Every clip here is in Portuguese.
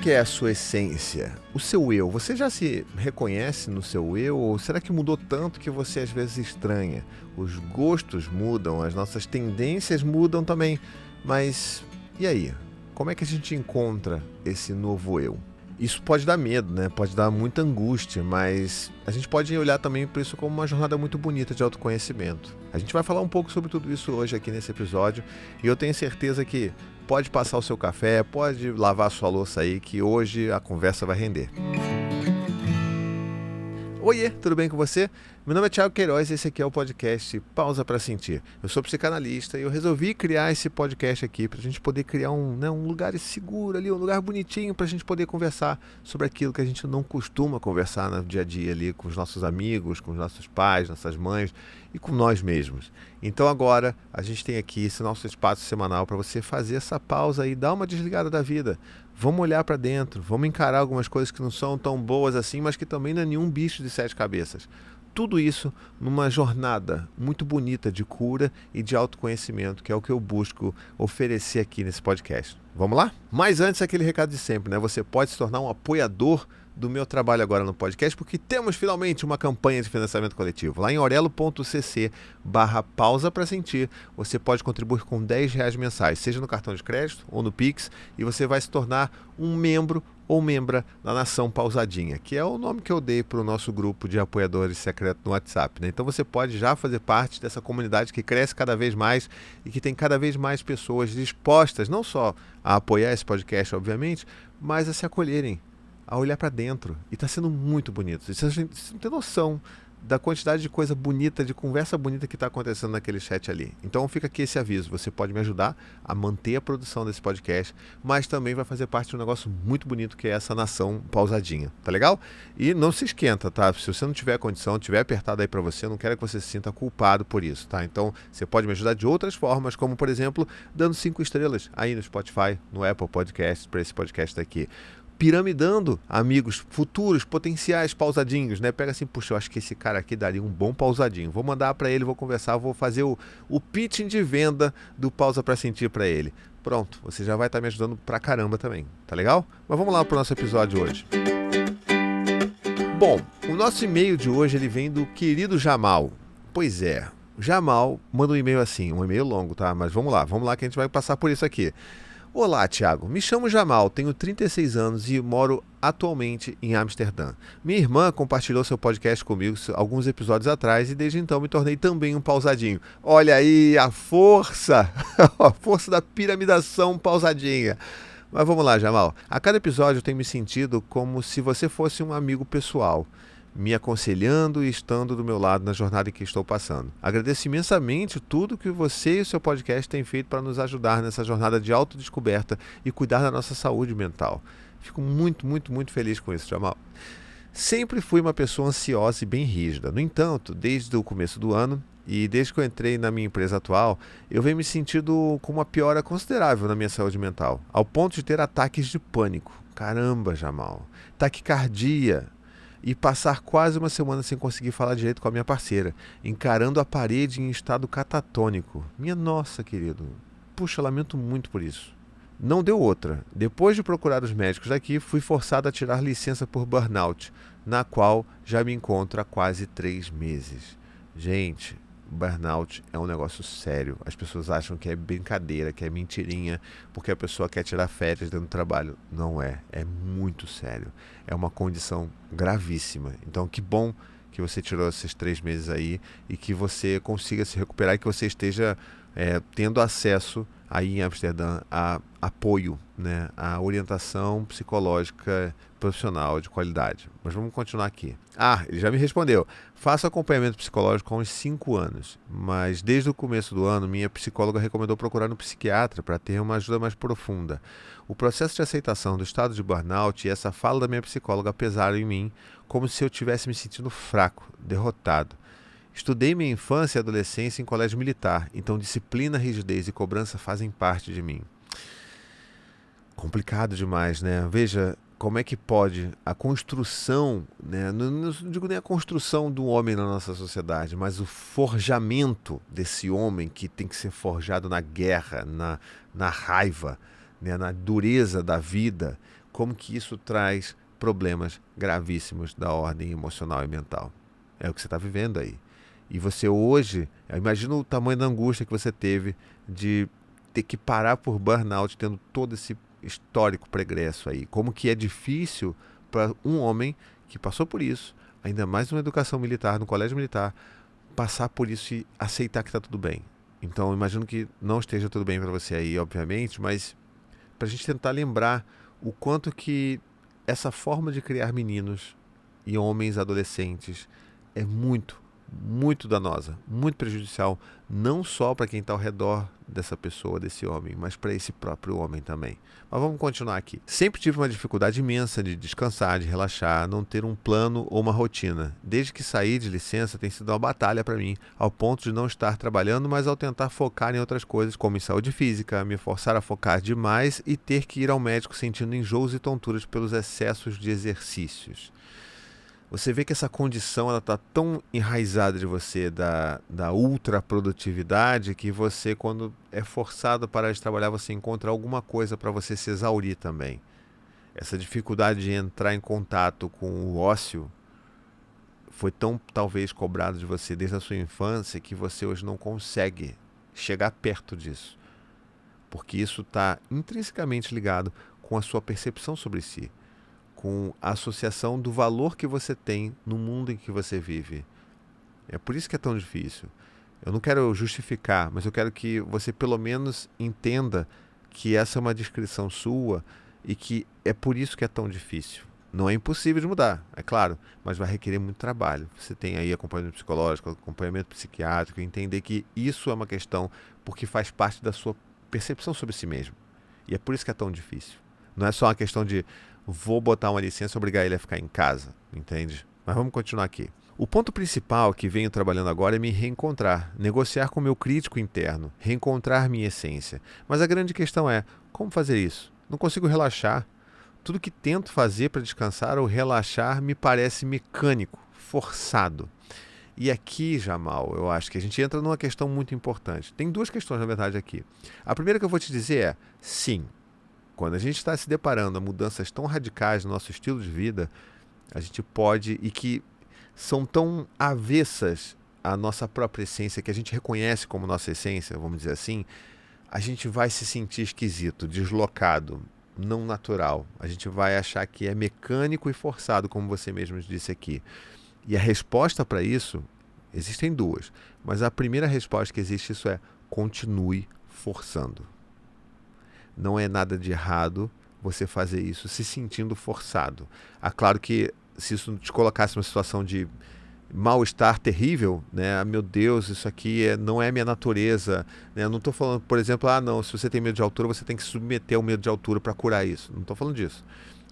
que é a sua essência? O seu eu, você já se reconhece no seu eu? Ou será que mudou tanto que você às vezes estranha? Os gostos mudam, as nossas tendências mudam também. Mas e aí? Como é que a gente encontra esse novo eu? Isso pode dar medo, né? Pode dar muita angústia, mas a gente pode olhar também para isso como uma jornada muito bonita de autoconhecimento. A gente vai falar um pouco sobre tudo isso hoje aqui nesse episódio e eu tenho certeza que pode passar o seu café, pode lavar a sua louça aí, que hoje a conversa vai render. Oiê, tudo bem com você? Meu nome é Thiago Queiroz e esse aqui é o podcast Pausa para Sentir. Eu sou psicanalista e eu resolvi criar esse podcast aqui para a gente poder criar um lugar seguro ali, um lugar bonitinho para a gente poder conversar sobre aquilo que a gente não costuma conversar no dia a dia ali com os nossos amigos, com os nossos pais, nossas mães e com nós mesmos. Então agora a gente tem aqui esse nosso espaço semanal para você fazer essa pausa e dar uma desligada da vida. Vamos olhar para dentro, vamos encarar algumas coisas que não são tão boas assim, mas que também não é nenhum bicho de 7 cabeças. Tudo isso numa jornada muito bonita de cura e de autoconhecimento, que é o que eu busco oferecer aqui nesse podcast. Vamos lá? Mas antes, aquele recado de sempre, né? Você pode se tornar um apoiador do meu trabalho agora no podcast, porque temos finalmente uma campanha de financiamento coletivo. Lá em orelo.cc/pausa para sentir, você pode contribuir com R$10 mensais, seja no cartão de crédito ou no Pix, e você vai se tornar um membro ou membra da Nação Pausadinha, que é o nome que eu dei para o nosso grupo de apoiadores secreto no WhatsApp, né? Então você pode já fazer parte dessa comunidade que cresce cada vez mais e que tem cada vez mais pessoas dispostas não só a apoiar esse podcast, obviamente, mas a se acolherem, a olhar para dentro. E está sendo muito bonito. Você não tem noção da quantidade de coisa bonita, de conversa bonita que está acontecendo naquele chat ali. Então fica aqui esse aviso. Você pode me ajudar a manter a produção desse podcast, mas também vai fazer parte de um negócio muito bonito que é essa Nação Pausadinha. Tá legal? E não se esquenta, tá? Se você não tiver condição, tiver apertado aí para você, eu não quero que você se sinta culpado por isso, tá? Então você pode me ajudar de outras formas, como por exemplo, dando 5 estrelas aí no Spotify, no Apple Podcasts, para esse podcast daqui. Piramidando amigos futuros, potenciais pausadinhos, né? Pega assim, puxa, eu acho que esse cara aqui daria um bom pausadinho. Vou mandar para ele, vou conversar, vou fazer o pitching de venda do Pausa para Sentir para ele. Pronto, você já vai estar me ajudando pra caramba também, tá legal? Mas vamos lá pro nosso episódio hoje. Bom, o nosso e-mail de hoje ele vem do querido Jamal. Pois é, Jamal manda um e-mail assim, um e-mail longo, tá? Mas vamos lá que a gente vai passar por isso aqui. Olá, Thiago. Me chamo Jamal, tenho 36 anos e moro atualmente em Amsterdã. Minha irmã compartilhou seu podcast comigo alguns episódios atrás e desde então me tornei também um pausadinho. Olha aí a força, a força da piramidação pausadinha. Mas vamos lá, Jamal. A cada episódio eu tenho me sentido como se você fosse um amigo pessoal, me aconselhando e estando do meu lado na jornada que estou passando. Agradeço imensamente tudo que você e o seu podcast têm feito para nos ajudar nessa jornada de autodescoberta e cuidar da nossa saúde mental. Fico muito, muito, muito feliz com isso, Jamal. Sempre fui uma pessoa ansiosa e bem rígida. No entanto, desde o começo do ano e desde que eu entrei na minha empresa atual, eu venho me sentindo com uma piora considerável na minha saúde mental, ao ponto de ter ataques de pânico. Caramba, Jamal. Taquicardia. E passar quase uma semana sem conseguir falar direito com a minha parceira, encarando a parede em estado catatônico. Minha nossa, querido. Puxa, lamento muito por isso. Não deu outra. Depois de procurar os médicos daqui, fui forçado a tirar licença por burnout, na qual já me encontro há quase 3 meses. Gente, burnout é um negócio sério. As pessoas acham que é brincadeira, que é mentirinha, porque a pessoa quer tirar férias dentro do trabalho. Não é. É muito sério. É uma condição gravíssima. Então, que bom que você tirou esses 3 meses aí e que você consiga se recuperar e que você esteja tendo acesso aí em Amsterdã a apoio, né, a orientação psicológica profissional de qualidade. Mas vamos continuar aqui. Ele já me respondeu. Faço acompanhamento psicológico há uns 5 anos, mas desde o começo do ano minha psicóloga recomendou procurar um psiquiatra para ter uma ajuda mais profunda. O processo de aceitação do estado de burnout e essa fala da minha psicóloga pesaram em mim como se eu tivesse me sentindo fraco, derrotado. Estudei minha infância e adolescência em colégio militar, então disciplina, rigidez e cobrança fazem parte de mim. Complicado demais, né? Veja como é que pode a construção, né? Não digo nem a construção do homem na nossa sociedade, mas o forjamento desse homem que tem que ser forjado na guerra, na raiva, né? Na dureza da vida. como que isso traz problemas gravíssimos da ordem emocional e mental. É o que você está vivendo aí. E você hoje, imagina o tamanho da angústia que você teve de ter que parar por burnout, tendo todo esse histórico pregresso aí. Como que é difícil para um homem que passou por isso, ainda mais numa educação militar, no colégio militar, passar por isso e aceitar que está tudo bem. Então, imagino que não esteja tudo bem para você aí, obviamente, mas para a gente tentar lembrar o quanto que essa forma de criar meninos e homens adolescentes é muito danosa, muito prejudicial, não só para quem está ao redor dessa pessoa, desse homem, mas para esse próprio homem também. Mas vamos continuar aqui. Sempre tive uma dificuldade imensa de descansar, de relaxar, não ter um plano ou uma rotina. Desde que saí de licença tem sido uma batalha para mim, ao ponto de não estar trabalhando, mas ao tentar focar em outras coisas, como em saúde física, me forçar a focar demais e ter que ir ao médico sentindo enjoos e tonturas pelos excessos de exercícios. Você vê que essa condição ela está tão enraizada de você da ultraprodutividade que você, quando é forçado a parar de trabalhar, você encontra alguma coisa para você se exaurir também. Essa dificuldade de entrar em contato com o ócio foi tão, talvez, cobrado de você desde a sua infância que você hoje não consegue chegar perto disso. Porque isso está intrinsecamente ligado com a sua percepção sobre si, com a associação do valor que você tem no mundo em que você vive. É por isso que é tão difícil. Eu não quero justificar, mas eu quero que você pelo menos entenda que essa é uma descrição sua e que é por isso que é tão difícil. Não é impossível de mudar, é claro, mas vai requerer muito trabalho. Você tem aí acompanhamento psicológico, acompanhamento psiquiátrico, entender que isso é uma questão porque faz parte da sua percepção sobre si mesmo. E é por isso que é tão difícil. Não é só uma questão de vou botar uma licença e obrigar ele a ficar em casa, entende? Mas vamos continuar aqui. O ponto principal que venho trabalhando agora é me reencontrar, negociar com o meu crítico interno, reencontrar minha essência. Mas a grande questão é, como fazer isso? Não consigo relaxar. Tudo que tento fazer para descansar ou relaxar me parece mecânico, forçado. E aqui, Jamal, eu acho que a gente entra numa questão muito importante. Tem duas questões, na verdade, aqui. A primeira que eu vou te dizer é, sim, quando a gente está se deparando a mudanças tão radicais no nosso estilo de vida, a gente pode, e que são tão avessas à nossa própria essência, que a gente reconhece como nossa essência, vamos dizer assim, a gente vai se sentir esquisito, deslocado, não natural. A gente vai achar que é mecânico e forçado, como você mesmo disse aqui. E a resposta para isso, existem duas, mas a primeira resposta que existe isso é, continue forçando. Não é nada de errado você fazer isso se sentindo forçado. Claro que se isso te colocasse numa situação de mal-estar terrível, né? Meu Deus, isso aqui não é minha natureza. Né? Eu não estou falando, por exemplo, não, se você tem medo de altura, você tem que submeter ao medo de altura para curar isso. Não estou falando disso.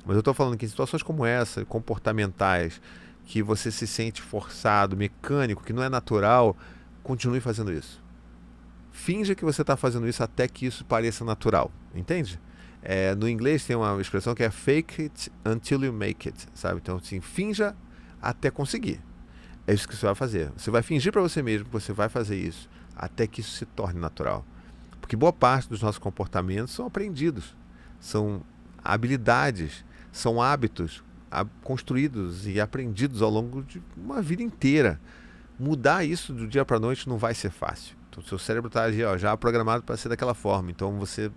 Mas eu estou falando que em situações como essa, comportamentais, que você se sente forçado, mecânico, que não é natural, continue fazendo isso. Finja que você está fazendo isso até que isso pareça natural, entende? No inglês tem uma expressão que é fake it until you make it, sabe? Então, assim, finja até conseguir. É isso que você vai fazer. Você vai fingir para você mesmo que você vai fazer isso até que isso se torne natural. Porque boa parte dos nossos comportamentos são aprendidos, são habilidades, são hábitos construídos e aprendidos ao longo de uma vida inteira. Mudar isso do dia para a noite não vai ser fácil. Então, o seu cérebro está já programado para ser daquela forma. Então, você...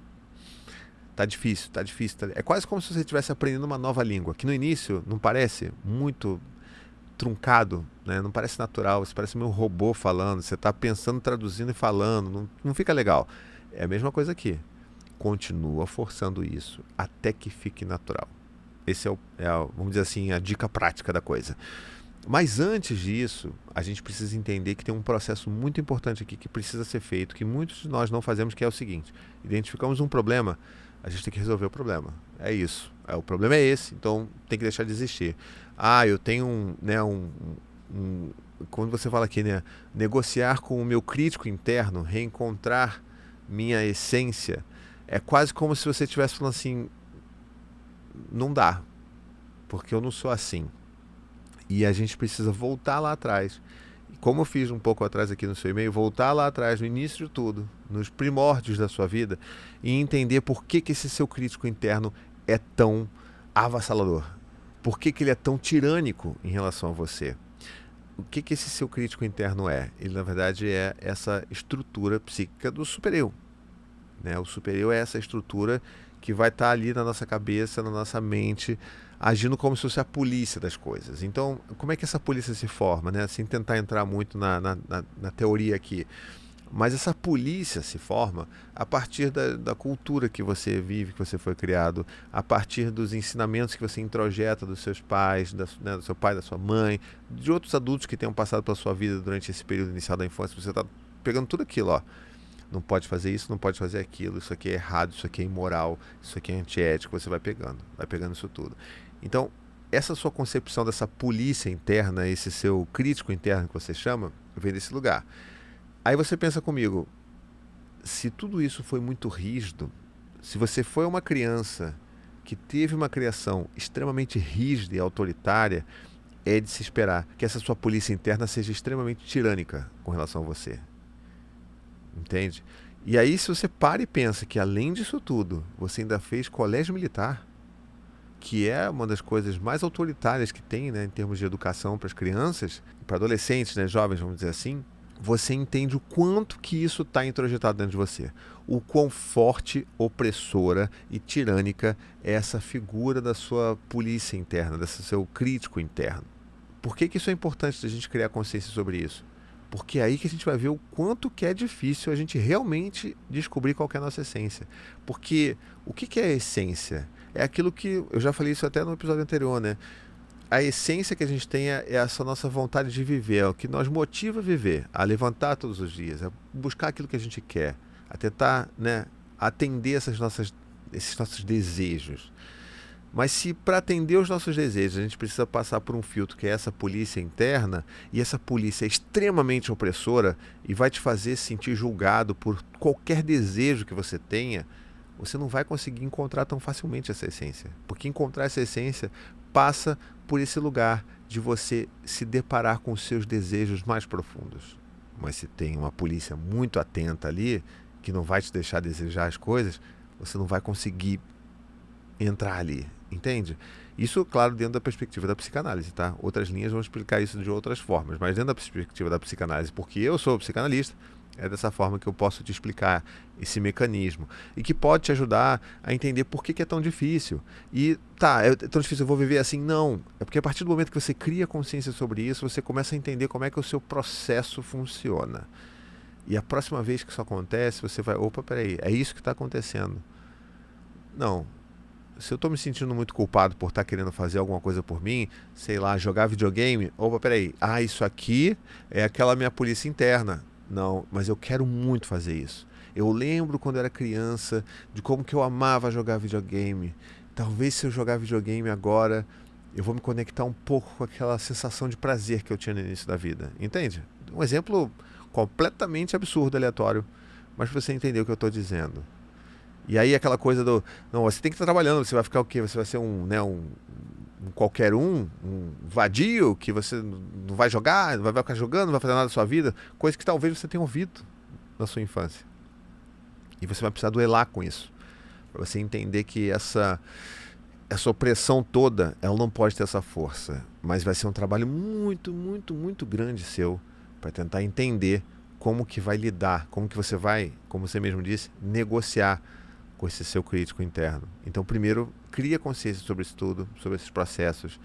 Tá difícil. É quase como se você estivesse aprendendo uma nova língua, que no início não parece muito truncado, né? Não parece natural, você parece meio um robô falando, você está pensando, traduzindo e falando, não fica legal. É a mesma coisa aqui. Continua forçando isso até que fique natural. Esse vamos dizer assim, a dica prática da coisa. Mas antes disso, a gente precisa entender que tem um processo muito importante aqui que precisa ser feito, que muitos de nós não fazemos, que é o seguinte: identificamos um problema, a gente tem que resolver o problema. É isso. O problema é esse, então tem que deixar de existir. Eu tenho quando você fala aqui, né, negociar com o meu crítico interno, reencontrar minha essência, é quase como se você estivesse falando assim, não dá, porque eu não sou assim. E a gente precisa voltar lá atrás. Como eu fiz um pouco atrás aqui no seu e-mail, voltar lá atrás, no início de tudo, nos primórdios da sua vida, e entender por que esse seu crítico interno é tão avassalador? Por que ele é tão tirânico em relação a você? O que esse seu crítico interno é? Ele, na verdade, é essa estrutura psíquica do super-eu. Né? O super-eu é essa estrutura que vai estar ali na nossa cabeça, na nossa mente, agindo como se fosse a polícia das coisas. Então, como é que essa polícia se forma? Né? Sem tentar entrar muito na teoria aqui. Mas essa polícia se forma a partir da cultura que você vive, que você foi criado, a partir dos ensinamentos que você introjeta dos seus pais, do seu pai, da sua mãe, de outros adultos que tenham passado pela sua vida durante esse período inicial da infância. Você está pegando tudo aquilo, ó. Não pode fazer isso, não pode fazer aquilo, isso aqui é errado, isso aqui é imoral, isso aqui é antiético, você vai pegando isso tudo. Então, essa sua concepção dessa polícia interna, esse seu crítico interno que você chama, vem desse lugar. Aí você pensa comigo, se tudo isso foi muito rígido, se você foi uma criança que teve uma criação extremamente rígida e autoritária, é de se esperar que essa sua polícia interna seja extremamente tirânica com relação a você. Entende? E aí, se você para e pensa que além disso tudo, você ainda fez colégio militar, que é uma das coisas mais autoritárias que tem, né, em termos de educação para as crianças, para adolescentes, né, jovens, vamos dizer assim, você entende o quanto que isso está introjetado dentro de você. O quão forte, opressora e tirânica é essa figura da sua polícia interna, desse seu crítico interno. Por que isso é importante a gente criar consciência sobre isso? Porque é aí que a gente vai ver o quanto que é difícil a gente realmente descobrir qual que é a nossa essência. Porque o que é a essência? É aquilo que, eu já falei isso até no episódio anterior, né? A essência que a gente tem é essa nossa vontade de viver, é o que nos motiva a viver, a levantar todos os dias, a buscar aquilo que a gente quer, a tentar, né, atender esses nossos desejos. Mas se para atender os nossos desejos a gente precisa passar por um filtro que é essa polícia interna, e essa polícia é extremamente opressora e vai te fazer se sentir julgado por qualquer desejo que você tenha, você não vai conseguir encontrar tão facilmente essa essência. Porque encontrar essa essência passa por esse lugar de você se deparar com os seus desejos mais profundos. Mas se tem uma polícia muito atenta ali, que não vai te deixar desejar as coisas, você não vai conseguir entrar ali, entende? Isso, claro, dentro da perspectiva da psicanálise, tá? Outras linhas vão explicar isso de outras formas, mas dentro da perspectiva da psicanálise, porque eu sou psicanalista, é dessa forma que eu posso te explicar esse mecanismo e que pode te ajudar a entender por que é tão difícil. E tá, é tão difícil, eu vou viver assim? Não. É porque a partir do momento que você cria consciência sobre isso, você começa a entender como é que o seu processo funciona. E a próxima vez que isso acontece, você vai, opa, peraí, é isso que está acontecendo. Não. Se eu estou me sentindo muito culpado por estar querendo fazer alguma coisa por mim, sei lá, jogar videogame, opa, peraí, isso aqui é aquela minha polícia interna. Não, mas eu quero muito fazer isso. Eu lembro quando eu era criança de como que eu amava jogar videogame. Talvez se eu jogar videogame agora, eu vou me conectar um pouco com aquela sensação de prazer que eu tinha no início da vida. Entende? Um exemplo completamente absurdo, aleatório, mas pra você entender o que eu estou dizendo. E aí aquela coisa do... Não, você tem que estar trabalhando, você vai ficar o quê? Você vai ser um qualquer um vadio, que você não vai jogar, não vai ficar jogando, não vai fazer nada da sua vida, coisa que talvez você tenha ouvido na sua infância. E você vai precisar duelar com isso, para você entender que essa opressão toda, ela não pode ter essa força, mas vai ser um trabalho muito, muito, muito grande seu, para tentar entender como que vai lidar, como que você vai, como você mesmo disse, negociar com esse seu crítico interno. Então, primeiro, cria consciência sobre isso tudo, sobre esses processos,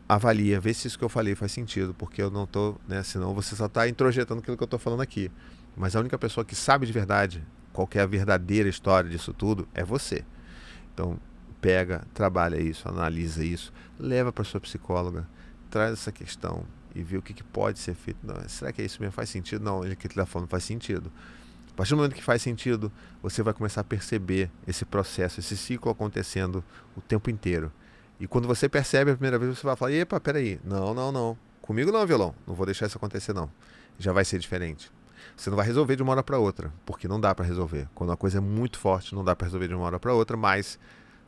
avalia, vê se isso que eu falei faz sentido, porque eu não estou, né, senão você só está introjetando aquilo que eu estou falando aqui. Mas a única pessoa que sabe de verdade qual que é a verdadeira história disso tudo é você. Então, pega, trabalha isso, analisa isso, leva para sua psicóloga, traz essa questão e vê o que pode ser feito. Não, será que isso mesmo faz sentido? Não, o que ele está falando faz sentido. A partir do momento que faz sentido, você vai começar a perceber esse processo, esse ciclo acontecendo o tempo inteiro. E quando você percebe a primeira vez, você vai falar, epa, peraí, não, comigo não, violão, não vou deixar isso acontecer não. Já vai ser diferente. Você não vai resolver de uma hora para outra, porque não dá para resolver. Quando a coisa é muito forte, não dá para resolver de uma hora para outra, mas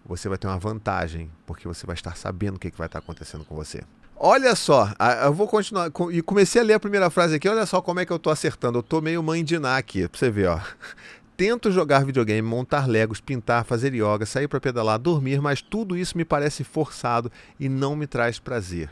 você vai ter uma vantagem, porque você vai estar sabendo o que vai estar acontecendo com você. Olha só, eu vou continuar, e comecei a ler a primeira frase aqui, olha só como é que eu tô acertando, eu tô meio mãe de Ná aqui, pra você ver, ó. Tento jogar videogame, montar legos, pintar, fazer yoga, sair para pedalar, dormir, mas tudo isso me parece forçado e não me traz prazer.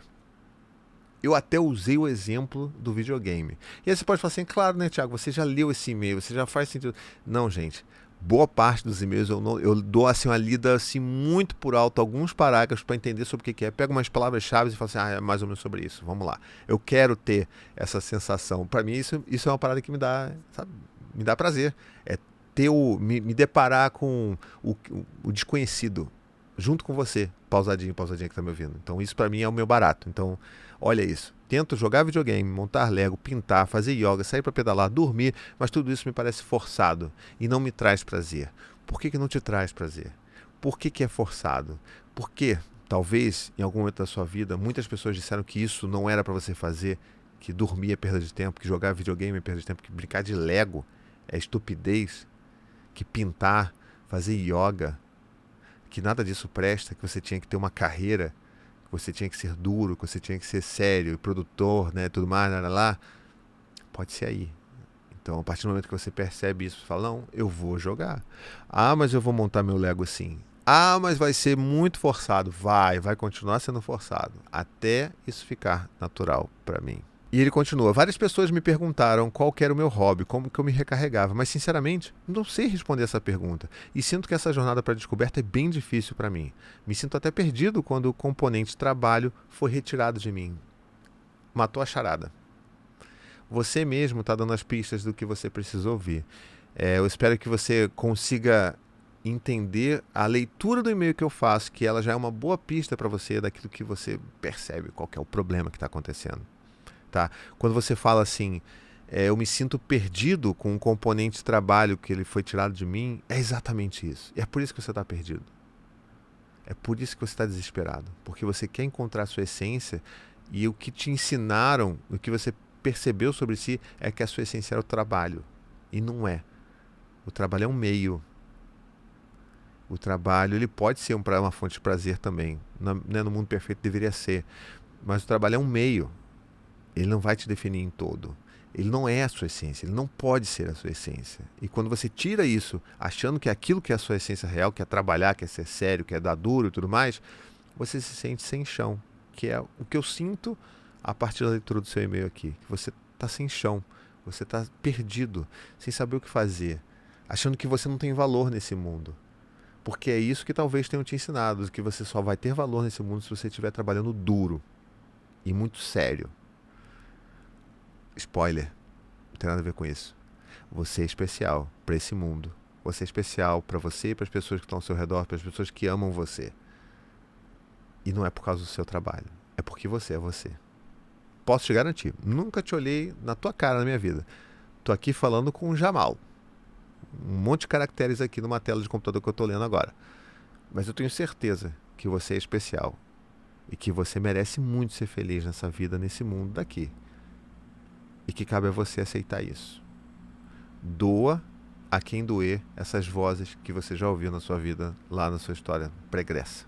Eu até usei o exemplo do videogame. E aí você pode falar assim, claro, né, Thiago, você já leu esse e-mail, você já faz sentido. Não, gente, boa parte dos e-mails eu dou assim, uma lida assim, muito por alto, alguns parágrafos para entender sobre o que é. Pego umas palavras-chave e falo assim, é mais ou menos sobre isso, vamos lá. Eu quero ter essa sensação. Para mim, isso é uma parada que me dá, sabe, me dá prazer. É ter me deparar com o desconhecido junto com você, pausadinho que tá me ouvindo. Então isso para mim é o meu barato. Então, olha isso. Tento jogar videogame, montar Lego, pintar, fazer yoga, sair para pedalar, dormir, mas tudo isso me parece forçado e não me traz prazer. Por que não te traz prazer? Por que é forçado? Porque talvez em algum momento da sua vida muitas pessoas disseram que isso não era para você fazer, que dormir é perda de tempo, que jogar videogame é perda de tempo, que brincar de Lego é estupidez, que pintar, fazer yoga, que nada disso presta, que você tinha que ter uma carreira, que você tinha que ser duro, que você tinha que ser sério, produtor, né, tudo mais, lá, pode ser aí. Então, a partir do momento que você percebe isso, você fala, não, eu vou jogar. Ah, mas eu vou montar meu Lego assim. Ah, mas vai ser muito forçado. Vai continuar sendo forçado, até isso ficar natural para mim. E ele continua, várias pessoas me perguntaram qual que era o meu hobby, como que eu me recarregava, mas sinceramente, não sei responder essa pergunta. E sinto que essa jornada para a descoberta é bem difícil para mim. Me sinto até perdido quando o componente trabalho foi retirado de mim. Matou a charada. Você mesmo está dando as pistas do que você precisa ouvir. Eu espero que você consiga entender a leitura do e-mail que eu faço, que ela já é uma boa pista para você daquilo que você percebe, qual que é o problema que está acontecendo. Tá? Quando você fala assim, eu me sinto perdido com um componente de trabalho que ele foi tirado de mim, é exatamente isso. E é por isso que você está perdido. É por isso que você está desesperado. Porque você quer encontrar a sua essência e o que te ensinaram, o que você percebeu sobre si é que a sua essência era o trabalho. E não é. O trabalho é um meio. O trabalho ele pode ser uma fonte de prazer também. No mundo perfeito deveria ser. Mas o trabalho é um meio. Ele não vai te definir em todo. Ele não é a sua essência. Ele não pode ser a sua essência. E quando você tira isso, achando que aquilo que é a sua essência real, que é trabalhar, que é ser sério, que é dar duro e tudo mais, você se sente sem chão. Que é o que eu sinto a partir da leitura do seu e-mail aqui. Que você está sem chão. Você está perdido, sem saber o que fazer. Achando que você não tem valor nesse mundo. Porque é isso que talvez tenham te ensinado. Que você só vai ter valor nesse mundo se você estiver trabalhando duro. E muito sério. Spoiler, não tem nada a ver com isso. Você é especial para esse mundo. Você é especial para você e para as pessoas que estão ao seu redor, para as pessoas que amam você. E não é por causa do seu trabalho. É porque você é você. Posso te garantir, nunca te olhei na tua cara na minha vida. Tô aqui falando com o Jamal. Um monte de caracteres aqui numa tela de computador que eu tô lendo agora. Mas eu tenho certeza que você é especial. E que você merece muito ser feliz nessa vida, nesse mundo daqui. E que cabe a você aceitar isso. Doa a quem doer essas vozes que você já ouviu na sua vida, lá na sua história pregressa.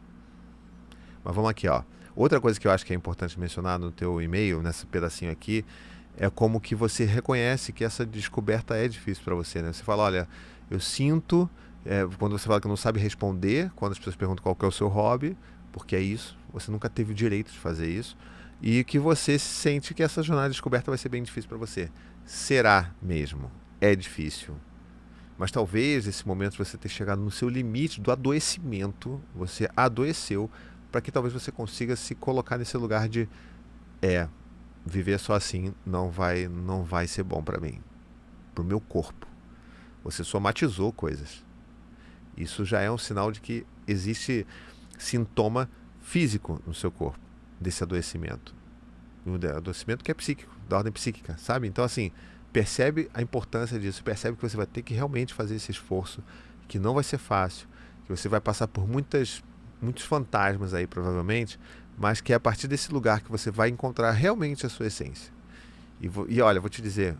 Mas vamos aqui, ó. Outra coisa que eu acho que é importante mencionar no teu e-mail, nesse pedacinho aqui, é como que você reconhece que essa descoberta é difícil para você, né? Você fala, olha, eu sinto, quando você fala que não sabe responder, quando as pessoas perguntam qual que é o seu hobby, porque é isso, você nunca teve o direito de fazer isso, e que você sente que essa jornada de descoberta vai ser bem difícil para você. Será mesmo. É difícil. Mas talvez esse momento você ter chegado no seu limite do adoecimento, você adoeceu, para que talvez você consiga se colocar nesse lugar de viver só assim não vai ser bom para mim, para o meu corpo. Você somatizou coisas. Isso já é um sinal de que existe sintoma físico no seu corpo desse adoecimento. Um adoecimento que é psíquico, da ordem psíquica, sabe? Então, assim, percebe a importância disso, percebe que você vai ter que realmente fazer esse esforço, que não vai ser fácil, que você vai passar por muitos fantasmas aí, provavelmente, mas que é a partir desse lugar que você vai encontrar realmente a sua essência. E olha, vou te dizer,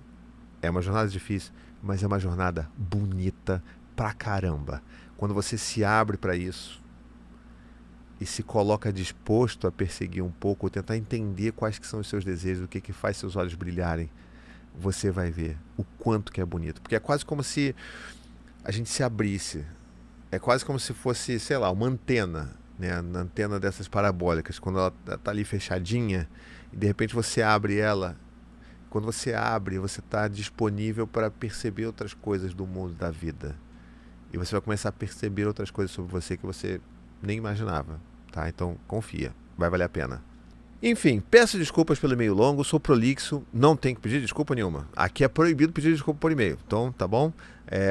é uma jornada difícil, mas é uma jornada bonita pra caramba. Quando você se abre para isso, e se coloca disposto a perseguir um pouco, ou tentar entender quais que são os seus desejos, o que faz seus olhos brilharem, você vai ver o quanto que é bonito. Porque é quase como se a gente se abrisse. É quase como se fosse, sei lá, uma antena, né? A antena dessas parabólicas, quando ela tá ali fechadinha e de repente você abre ela. Quando você abre, você está disponível para perceber outras coisas do mundo, da vida. E você vai começar a perceber outras coisas sobre você que você nem imaginava, tá? Então, confia, vai valer a pena. Enfim, peço desculpas pelo e-mail longo, sou prolixo, não tenho que pedir desculpa nenhuma. Aqui é proibido pedir desculpa por e-mail, então, tá bom?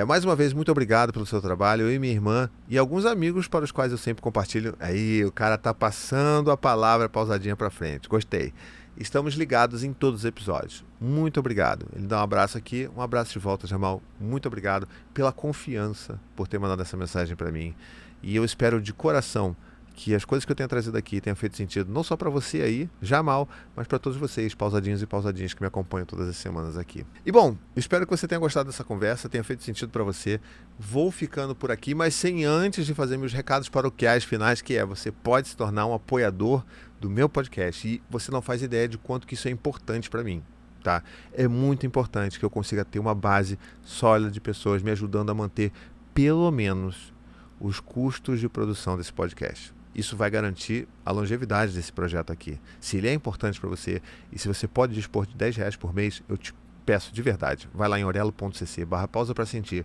Mais uma vez, muito obrigado pelo seu trabalho, eu e minha irmã e alguns amigos para os quais eu sempre compartilho. Aí, o cara tá passando a palavra pausadinha para frente, gostei. Estamos ligados em todos os episódios. Muito obrigado. Ele dá um abraço aqui, um abraço de volta, Jamal. Muito obrigado pela confiança, por ter mandado essa mensagem para mim. E eu espero de coração que as coisas que eu tenho trazido aqui tenham feito sentido, não só para você aí, Jamal, mas para todos vocês, pausadinhos e pausadinhas que me acompanham todas as semanas aqui. E bom, espero que você tenha gostado dessa conversa, tenha feito sentido para você. Vou ficando por aqui, mas sem antes de fazer meus recados paroquiais finais, que você pode se tornar um apoiador do meu podcast e você não faz ideia de quanto que isso é importante para mim. Tá? É muito importante que eu consiga ter uma base sólida de pessoas me ajudando a manter pelo menos os custos de produção desse podcast. Isso vai garantir a longevidade desse projeto aqui. Se ele é importante para você e se você pode dispor de R$10 por mês, eu te peço de verdade, vai lá em orelo.cc/pausa para sentir.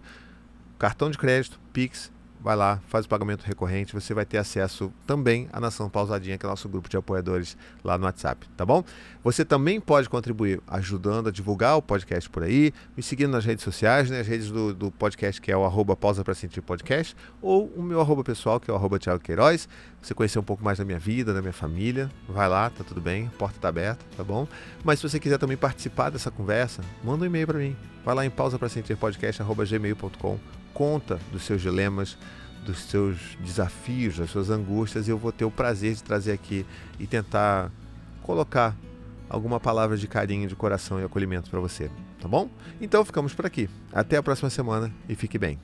Cartão de crédito, Pix, vai lá, faz o pagamento recorrente, você vai ter acesso também à Nação Pausadinha, que é o nosso grupo de apoiadores lá no WhatsApp, tá bom? Você também pode contribuir ajudando a divulgar o podcast por aí, me seguindo nas redes sociais, né, as redes do podcast, que é o @pausa para sentir podcast, ou o meu @ pessoal, que é o @Thiago Queiroz. Você conhecer um pouco mais da minha vida, da minha família, vai lá, tá tudo bem, a porta tá aberta, tá bom? Mas se você quiser também participar dessa conversa, manda um e-mail para mim, vai lá em pausaprasentirpodcast@gmail.com. Conta dos seus dilemas, dos seus desafios, das suas angústias, e eu vou ter o prazer de trazer aqui e tentar colocar alguma palavra de carinho, de coração e acolhimento para você, tá bom? Então ficamos por aqui. Até a próxima semana e fique bem.